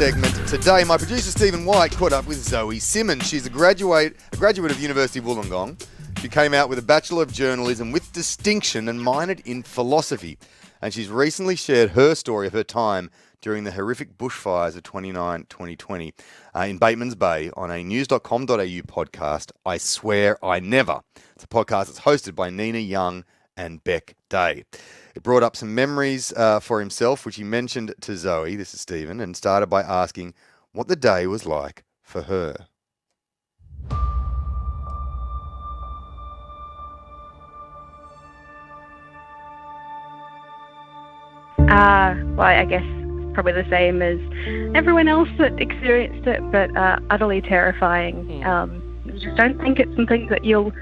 segment today. My producer Stephen White caught up with Zoe Simmons. She's a graduate of University of Wollongong. She came out with a Bachelor of Journalism with distinction and minored in philosophy. And she's recently shared her story of her time during the horrific bushfires of 2020 in Bateman's Bay on a news.com.au podcast, I Swear I Never. It's a podcast that's hosted by Nina Young and Beck Day. It brought up some memories for himself, which he mentioned to Zoe, this is Stephen, and started by asking what the day was like for her. Well, I guess probably the same as everyone else that experienced it, but utterly terrifying. You just don't think it's something that you'll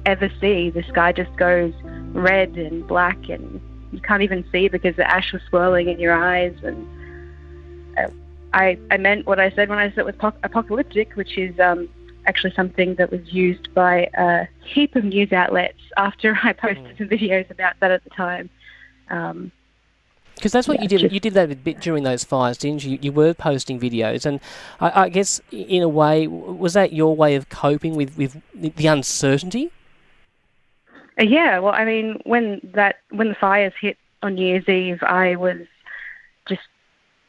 ever see. The sky just goes red and black, and you can't even see because the ash was swirling in your eyes. And I meant what I said when I said it was apocalyptic, which is actually something that was used by a heap of news outlets after I posted some videos about that at the time. Because that's what you did. You did that a bit during those fires, didn't you? You were posting videos, and I guess in a way, was that your way of coping with the uncertainty? Yeah. Well, I mean, when the fires hit on New Year's Eve, I was just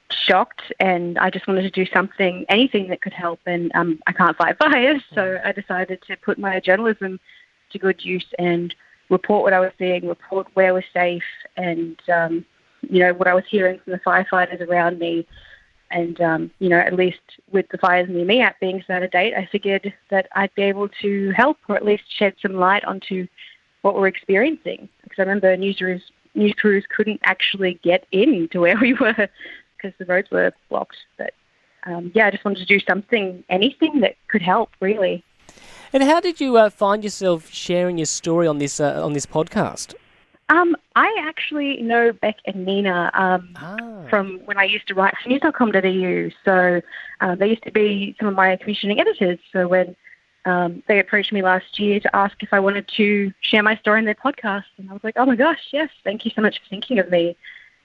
shocked, and I just wanted to do anything that could help. And I can't fight fires, so I decided to put my journalism to good use and report what I was seeing, report where was safe, and what I was hearing from the firefighters around me. And, at least with the fires near me being so out of date, I figured that I'd be able to help or at least shed some light onto what we're experiencing. Because I remember news crews couldn't actually get into where we were because the roads were blocked. But, I just wanted to do anything that could help, really. And how did you find yourself sharing your story on this podcast? I actually know Beck and Nina from when I used to write for news.com.au. So they used to be some of my commissioning editors. So when they approached me last year to ask if I wanted to share my story in their podcast, and I was like, oh my gosh, yes, thank you so much for thinking of me.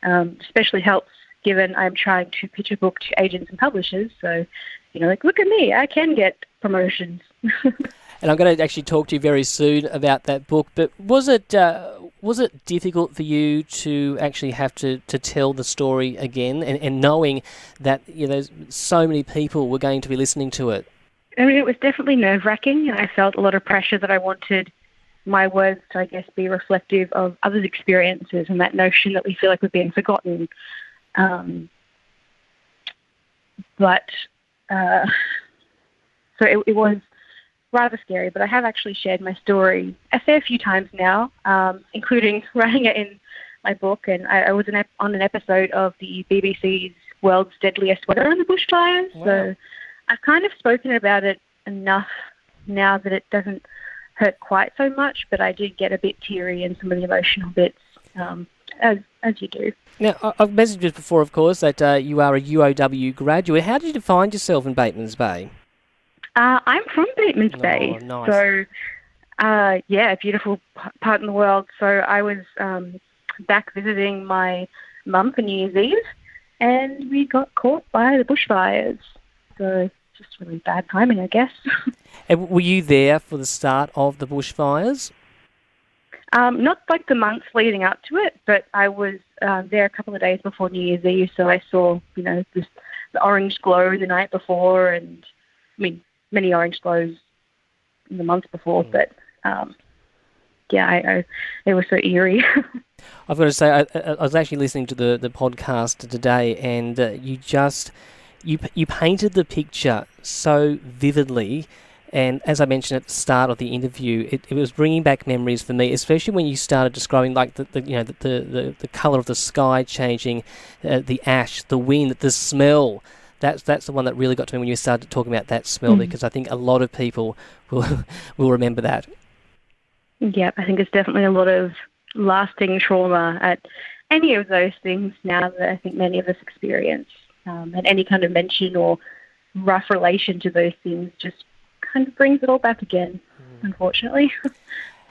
Especially helps given I'm trying to pitch a book to agents and publishers. So, look at me, I can get promotions. And I'm going to actually talk to you very soon about that book. But was it difficult for you to actually have to tell the story again, and knowing that so many people were going to be listening to it? I mean, it was definitely nerve-wracking, and I felt a lot of pressure that I wanted my words to, I guess, be reflective of others' experiences and that notion that we feel like we're being forgotten. So it was rather scary, but I have actually shared my story a fair few times now, including writing it in my book. And I was on an episode of the BBC's World's Deadliest Weather on the Bushfires. Wow. So I've kind of spoken about it enough now that it doesn't hurt quite so much, but I did get a bit teary in some of the emotional bits, as you do. Now, I've messaged you before, of course, that you are a UOW graduate. How did you find yourself in Bateman's Bay? I'm from Bateman's Bay. Nice. So, a beautiful part in the world. So I was back visiting my mum for New Year's Eve, and we got caught by the bushfires. So just really bad timing, I guess. And were you there for the start of the bushfires? Not like the months leading up to it, but I was there a couple of days before New Year's Eve, so I saw, the orange glow the night before, and many orange glows in the months before, but it was so eerie. I've got to say, I was actually listening to the podcast today, and you painted the picture so vividly. And as I mentioned at the start of the interview, it was bringing back memories for me, especially when you started describing like the colour of the sky changing, the ash, the wind, the smell. That's the one that really got to me when you started talking about that smell, because I think a lot of people will remember that. Yeah, I think it's definitely a lot of lasting trauma at any of those things now that I think many of us experience. And any kind of mention or rough relation to those things just kind of brings it all back again, unfortunately.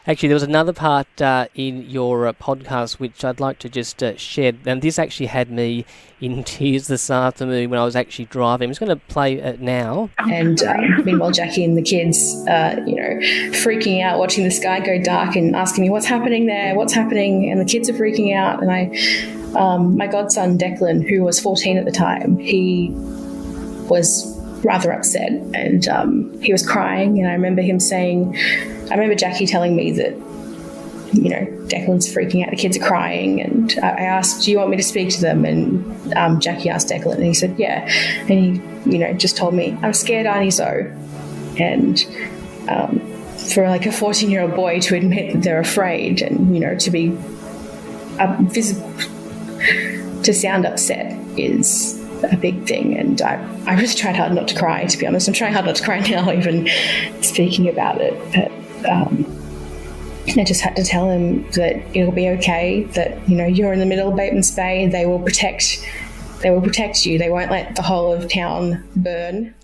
Actually, there was another part in your podcast which I'd like to just share, and this actually had me in tears this afternoon when I was actually driving. I'm just going to play it now. And meanwhile, Jackie and the kids, freaking out, watching the sky go dark and asking me, what's happening there? What's happening? And the kids are freaking out. And my godson, Declan, who was 14 at the time, he was rather upset, and he was crying. And I remember Jackie telling me that, Declan's freaking out, the kids are crying, and I asked, do you want me to speak to them? And Jackie asked Declan, and he said, yeah. And he, just told me, I'm scared, Auntie Zoe. And for like a 14-year-old boy to admit that they're afraid and, to be to sound upset is a big thing. And I really tried hard not to cry, to be honest. I'm trying hard not to cry now, even speaking about it. But I just had to tell him that it'll be okay, that, you're in the middle of Bateman's Bay. They will protect you. They won't let the whole of town burn.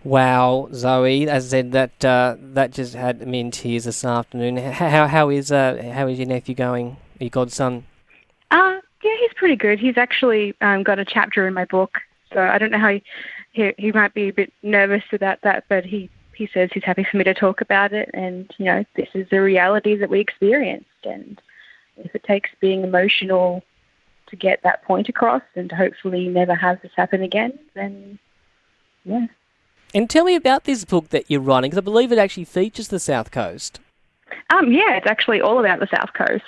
Wow, Zoe, as I said, that just had me in tears this afternoon. How is your nephew going, your godson? Yeah, he's pretty good. He's actually got a chapter in my book, so I don't know how he might be a bit nervous about that, but he says he's happy for me to talk about it, and, this is the reality that we experienced, and if it takes being emotional to get that point across and to hopefully never have this happen again, then, yeah. And tell me about this book that you're writing, because I believe it actually features the South Coast. Yeah, it's actually all about the South Coast.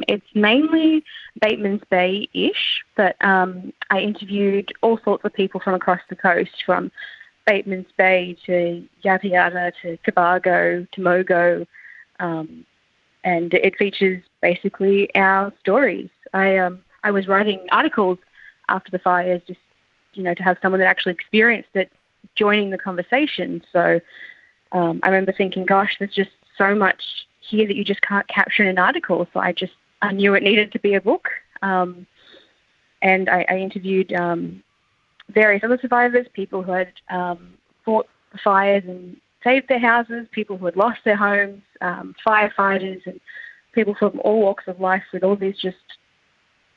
It's mainly Bateman's Bay-ish, but I interviewed all sorts of people from across the coast, from Bateman's Bay to Yada Yada to Tobago to Mogo, and it features basically our stories. I was writing articles after the fires, just to have someone that actually experienced it joining the conversation. So I remember thinking, gosh, there's just so much here that you just can't capture in an article. So I knew it needed to be a book, and I interviewed various other survivors, people who had fought the fires and saved their houses, people who had lost their homes, firefighters, and people from all walks of life with all these just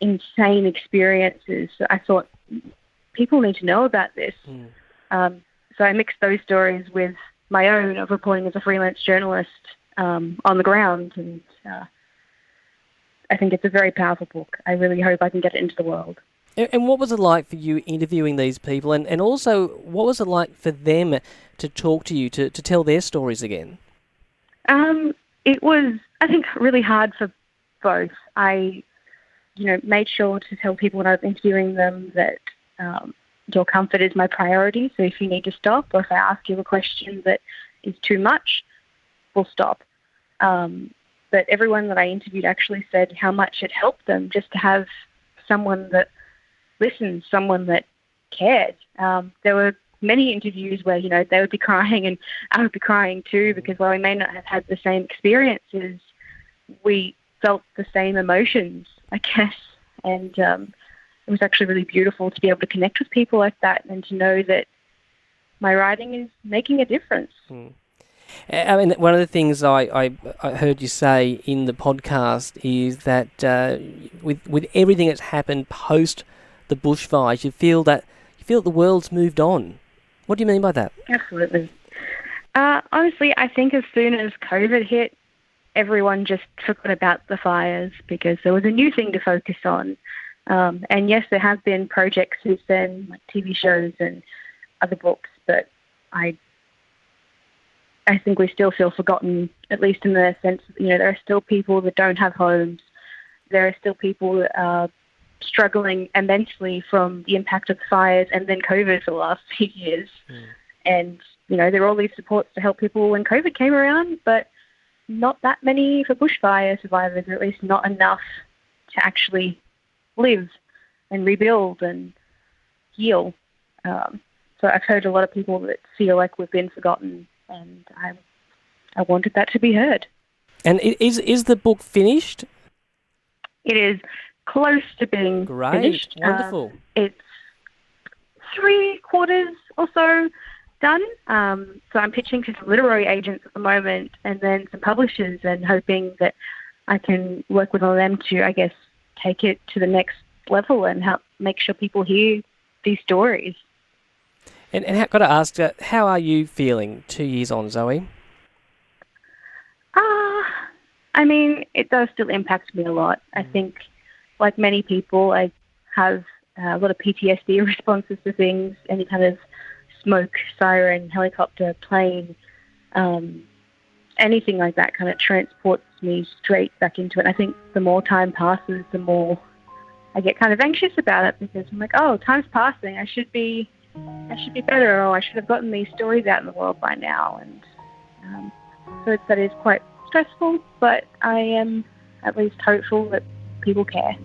insane experiences. So I thought people need to know about this. So I mixed those stories with my own of reporting as a freelance journalist on the ground, and I think it's a very powerful book. I really hope I can get it into the world. And what was it like for you interviewing these people, and also what was it like for them to talk to you, to tell their stories again? It was, I think, really hard for both. I, made sure to tell people when I was interviewing them that your comfort is my priority, so if you need to stop, or if I ask you a question that is too much, we'll stop. But everyone that I interviewed actually said how much it helped them just to have someone that listened, someone that cared. There were many interviews where, they would be crying and I would be crying too, because while we may not have had the same experiences, we felt the same emotions, I guess. And it was actually really beautiful to be able to connect with people like that and to know that my writing is making a difference. I mean, one of the things I heard you say in the podcast is that with everything that's happened post the bushfires, you feel that the world's moved on. What do you mean by that? Absolutely. Honestly, I think as soon as COVID hit, everyone just forgot about the fires because there was a new thing to focus on. And yes, there have been projects since then, like TV shows and other books, but I think we still feel forgotten, at least in the sense that, there are still people that don't have homes. There are still people that are struggling immensely from the impact of the fires and then COVID for the last few years. And, there are all these supports to help people when COVID came around, but not that many for bushfire survivors, or at least not enough to actually live and rebuild and heal. So I've heard a lot of people that feel like we've been forgotten, and I wanted that to be heard. And is the book finished? It is close to being finished. Wonderful. It's 3/4 or so done. So I'm pitching to some literary agents at the moment and then some publishers and hoping that I can work with all of them to, I guess, take it to the next level and help make sure people hear these stories. And got to ask, how are you feeling 2 years on, Zoe? I mean, it does still impact me a lot. I think, like many people, I have a lot of PTSD responses to things, any kind of smoke, siren, helicopter, plane, anything like that kind of transports me straight back into it. I think the more time passes, the more I get kind of anxious about it because I'm like, oh, time's passing. I should be better, or I should have gotten these stories out in the world by now. And so that is quite stressful, but I am at least hopeful that people care.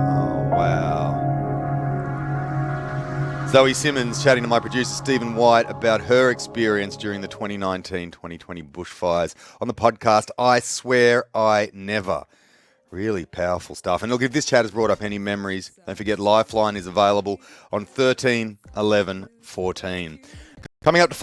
Oh, wow. Zoe Simmons chatting to my producer Stephen White about her experience during the 2019-2020 bushfires on the podcast I Swear I Never. Really powerful stuff. And look, if this chat has brought up any memories, don't forget Lifeline is available on 13 11 14. Coming up to